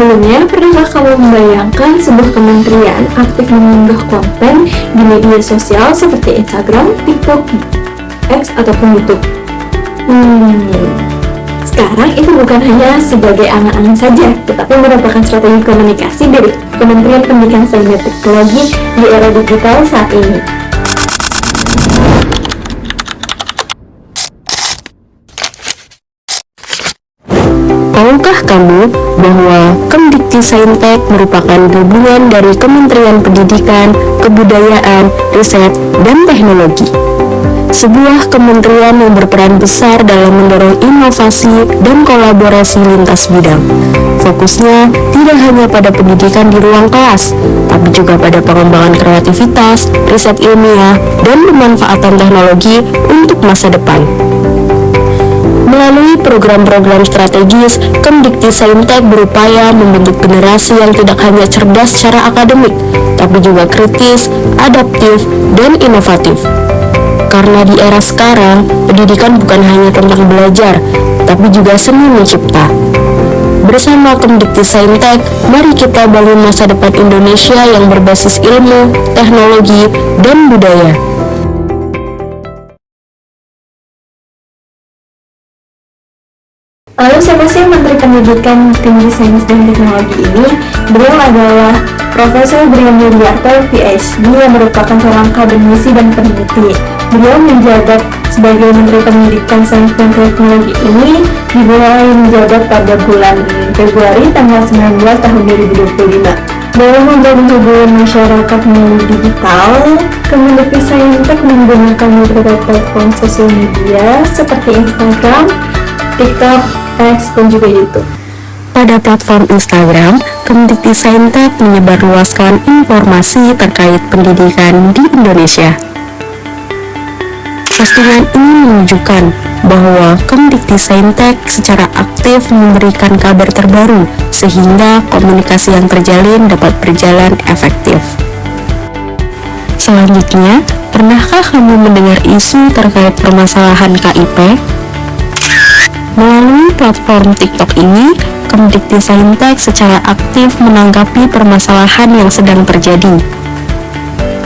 Sebelumnya, pernahkah kamu membayangkan sebuah kementerian aktif mengunggah konten di media sosial seperti Instagram, TikTok, X, ataupun YouTube? Sekarang itu bukan hanya sebagai angan-angan saja, tetapi merupakan strategi komunikasi dari Kementerian Pendidikan Sains dan Teknologi di era digital saat ini. Tahukah kamu bahwa Kemdikti-Saintek merupakan gabungan dari Kementerian Pendidikan, Kebudayaan, Riset, dan Teknologi? Sebuah kementerian yang berperan besar dalam mendorong inovasi dan kolaborasi lintas bidang. Fokusnya tidak hanya pada pendidikan di ruang kelas, tapi juga pada pengembangan kreativitas, riset ilmiah, dan pemanfaatan teknologi untuk masa depan. Melalui program-program strategis, Kemdikti-Saintek berupaya membentuk generasi yang tidak hanya cerdas secara akademik, tapi juga kritis, adaptif, dan inovatif. Karena di era sekarang, pendidikan bukan hanya tentang belajar, tapi juga seni mencipta. Bersama Kemdikti-Saintek, mari kita bangun masa depan Indonesia yang berbasis ilmu, teknologi, dan budaya. Lalu siapa sih Menteri Pendidikan Tinggi Sains dan Teknologi ini? Beliau adalah Profesor Brian Yuliarto, PhD, yang merupakan seorang akademisi dan peneliti. Beliau menjabat sebagai Menteri Pendidikan Sains dan Teknologi ini dimulai menjabat pada bulan Februari tanggal 19 tahun 2025. Dalam membangun hubungan masyarakat melalui digital, Kemdikti-Saintek menggunakan beberapa platform sosial media seperti Instagram, TikTok, X, dan juga YouTube. Pada platform Instagram, Kemdikti-Saintek menyebarluaskan informasi terkait pendidikan di Indonesia. Postingan ini menunjukkan bahwa Kemdikti-Saintek secara aktif memberikan kabar terbaru sehingga komunikasi yang terjalin dapat berjalan efektif. Selanjutnya, pernahkah kamu mendengar isu terkait permasalahan KIP? Melalui platform TikTok ini, Kemdikti-Saintek secara aktif menanggapi permasalahan yang sedang terjadi.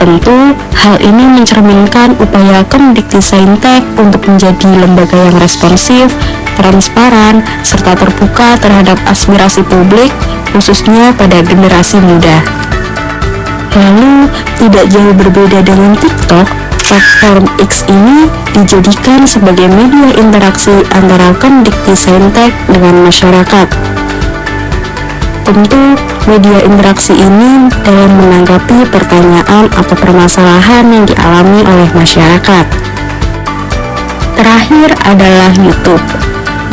Tentu, hal ini mencerminkan upaya Kemdikti-Saintek untuk menjadi lembaga yang responsif, transparan, serta terbuka terhadap aspirasi publik, khususnya pada generasi muda. Lalu, tidak jauh berbeda dengan TikTok, platform X ini dijadikan sebagai media interaksi antara Kemdikti-Saintek dengan masyarakat. Tentu, media interaksi ini dalam menanggapi pertanyaan atau permasalahan yang dialami oleh masyarakat. Terakhir adalah YouTube.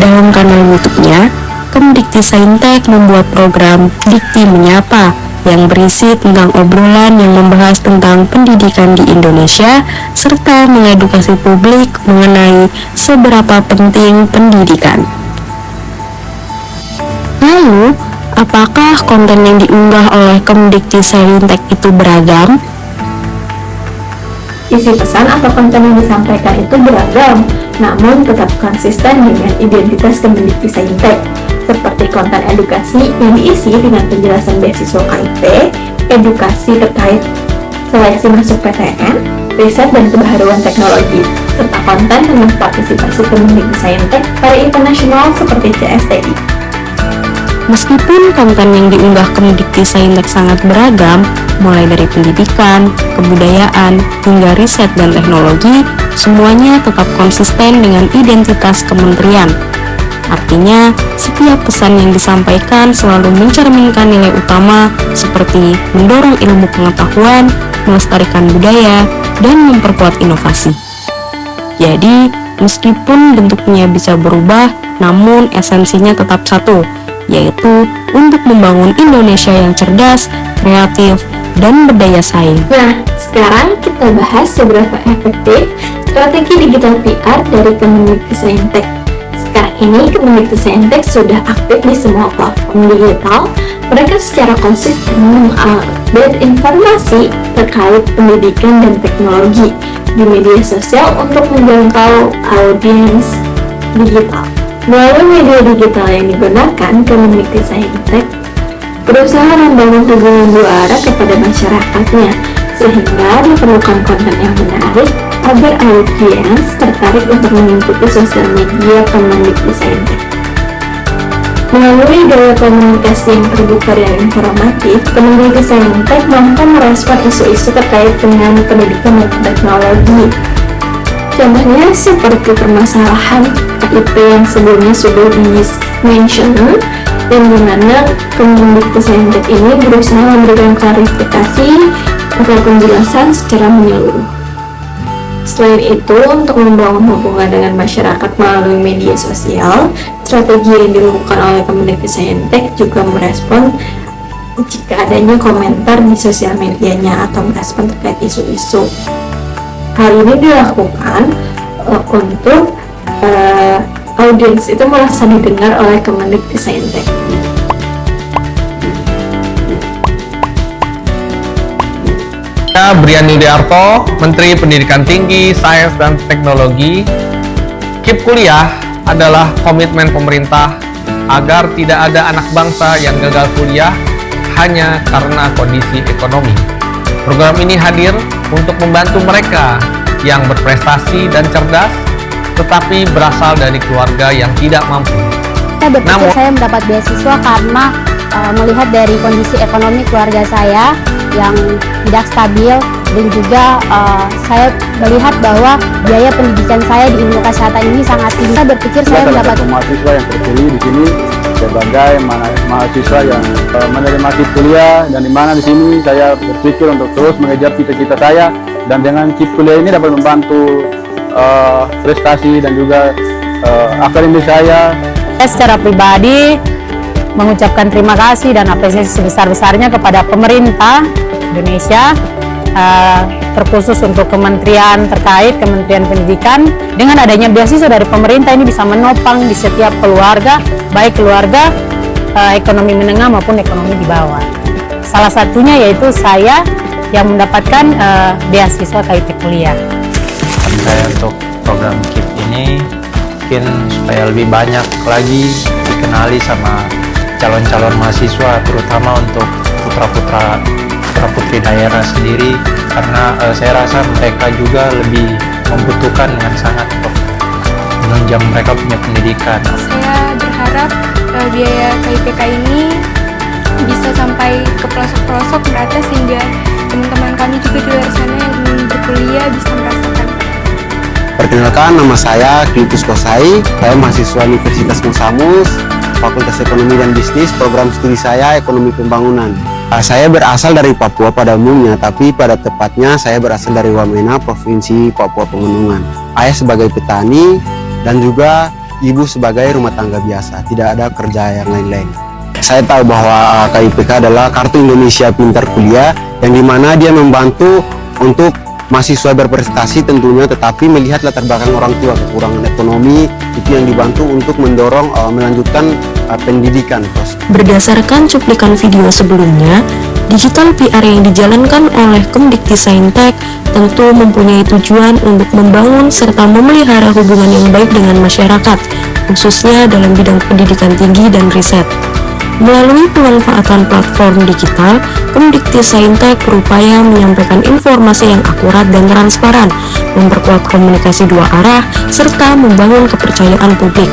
Dalam kanal YouTube-nya, Kemdikti-Saintek membuat program Dikti Menyapa yang berisi tentang obrolan yang membahas tentang pendidikan di Indonesia serta mengedukasi publik mengenai seberapa penting pendidikan. Lalu, apakah konten yang diunggah oleh Kemdikti-Saintek itu beragam? Isi pesan atau konten yang disampaikan itu beragam, namun tetap konsisten dengan identitas Kemdikti-Saintek, seperti konten edukasi yang diisi dengan penjelasan beasiswa KIP, edukasi terkait seleksi masuk PTN, riset dan kebaharuan teknologi, serta konten tentang partisipasi Kemdikti-Saintek pada event nasional seperti CSTI. Meskipun konten yang diunggah Kemdikti-Saintek sangat beragam, mulai dari pendidikan, kebudayaan, hingga riset dan teknologi, semuanya tetap konsisten dengan identitas kementerian. Artinya, setiap pesan yang disampaikan selalu mencerminkan nilai utama seperti mendorong ilmu pengetahuan, melestarikan budaya, dan memperkuat inovasi. Jadi, meskipun bentuknya bisa berubah, namun esensinya tetap satu, yaitu untuk membangun Indonesia yang cerdas, kreatif, dan berdaya saing. Nah, sekarang kita bahas seberapa efektif strategi digital PR dari Kemdikti-Saintek. Sekarang ini Kemdikti-Saintek sudah aktif di semua platform digital. Mereka secara konsisten mengupdate informasi terkait pendidikan dan teknologi di media sosial untuk menjangkau audiens digital. Melalui media digital yang digunakan, Kemdikti-Saintek berusaha membangun hubungan dua arah kepada masyarakatnya, sehingga diperlukan konten yang menarik agar audiens tertarik untuk mengikuti sosial media Kemendikbudristek. Melalui gaya komunikasi yang terbuka dan informatif, Kemendikbudristek mampu merespon isu-isu terkait dengan pendidikan dan teknologi. Contohnya seperti permasalahan KIP yang sebelumnya sudah di-mention, dan di mana Kemendikbudristek ini berusaha memberikan klarifikasi atau penjelasan secara menyeluruh. Selain itu, untuk membangun hubungan dengan masyarakat melalui media sosial, strategi yang dilakukan oleh Kemendikbudristek juga merespon jika adanya komentar di sosial medianya atau merespon terkait isu-isu. Hal ini dilakukan untuk audiens itu merasa didengar oleh Kemendikbudristek. Brian Yudiarto, Menteri Pendidikan Tinggi, Sains dan Teknologi. KIP Kuliah adalah komitmen pemerintah agar tidak ada anak bangsa yang gagal kuliah hanya karena kondisi ekonomi. Program ini hadir untuk membantu mereka yang berprestasi dan cerdas, tetapi berasal dari keluarga yang tidak mampu. Saya berpikir saya mendapat beasiswa karena melihat dari kondisi ekonomi keluarga saya yang tidak stabil, dan juga saya melihat bahwa biaya pendidikan saya di ilmu kesehatan ini sangat tinggi. Saya berpikir saya mendapat mahasiswa yang terpilih di sini sebagai mahasiswa yang menerima KIP kuliah, dan di mana di sini saya berpikir untuk terus mengejar cita-cita saya, dan dengan KIP kuliah ini dapat membantu prestasi dan juga akademis saya. Saya secara pribadi mengucapkan terima kasih dan apresiasi sebesar-besarnya kepada pemerintah Indonesia, terkhusus untuk kementerian terkait, Kementerian Pendidikan. Dengan adanya beasiswa dari pemerintah ini bisa menopang di setiap keluarga, baik keluarga ekonomi menengah maupun ekonomi di bawah. Salah satunya yaitu saya yang mendapatkan beasiswa KIP kuliah. Saya untuk program KIP ini mungkin supaya lebih banyak lagi dikenali sama calon-calon mahasiswa, terutama untuk putra-putri daerah sendiri, karena saya rasa mereka juga lebih membutuhkan dengan sangat untuk menunjang mereka punya pendidikan. Saya berharap biaya KIPK ini bisa sampai ke pelosok-pelosok merata, sehingga teman-teman kami juga di luar sana yang ingin berkuliah bisa merasakan. Perkenalkan, nama saya Klitus Kosai, saya mahasiswa Universitas Musamus, Fakultas Ekonomi dan Bisnis, program studi saya Ekonomi Pembangunan. Saya berasal dari Papua pada umumnya, tapi pada tepatnya saya berasal dari Wamena, Provinsi Papua Pegunungan. Ayah sebagai petani dan juga ibu sebagai rumah tangga biasa, tidak ada kerja yang lain-lain. Saya tahu bahwa KIPK adalah Kartu Indonesia Pintar Kuliah, yang dimana dia membantu untuk mahasiswa berprestasi tentunya, tetapi melihat latar belakang orang tua, kekurangan ekonomi, itu yang dibantu untuk mendorong melanjutkan pendidikan. Berdasarkan cuplikan video sebelumnya, digital PR yang dijalankan oleh Kemendikbudristek tentu mempunyai tujuan untuk membangun serta memelihara hubungan yang baik dengan masyarakat, khususnya dalam bidang pendidikan tinggi dan riset. Melalui pemanfaatan platform digital, Kemendikbudristek berupaya menyampaikan informasi yang akurat dan transparan, memperkuat komunikasi dua arah, serta membangun kepercayaan publik.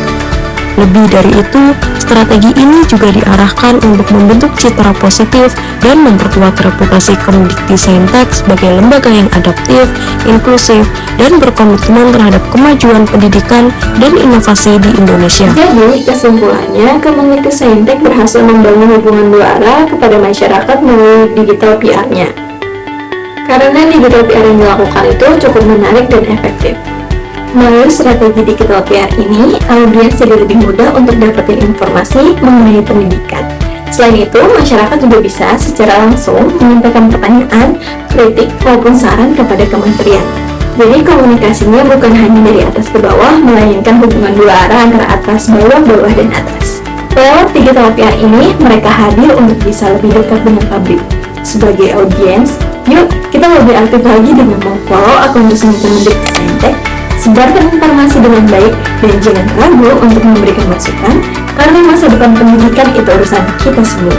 Lebih dari itu, strategi ini juga diarahkan untuk membentuk citra positif dan memperkuat reputasi Kemendikbudristek sebagai lembaga yang adaptif, inklusif, dan berkomitmen terhadap kemajuan pendidikan dan inovasi di Indonesia. Jadi, kesimpulannya, Kemendikbudristek berhasil membangun hubungan dua arah kepada masyarakat melalui digital PR-nya. Karena digital PR yang dilakukan itu cukup menarik dan efektif. Melalui strategi digital PR ini, audiens jadi lebih mudah untuk dapetin informasi mengenai pendidikan. Selain itu, masyarakat juga bisa secara langsung menyampaikan pertanyaan, kritik, maupun saran kepada kementerian. Jadi komunikasinya bukan hanya dari atas ke bawah, melainkan hubungan dua arah antara atas, bawah, bawah, dan atas. Lewat digital PR ini, mereka hadir untuk bisa lebih dekat dengan publik. Sebagai audiens, yuk kita lebih aktif lagi dengan memfollow akun resmi Kemendikbudristek, sebarkan informasi dengan baik, dan jangan ragu untuk memberikan masukan, karena masa depan pendidikan itu urusan kita semua.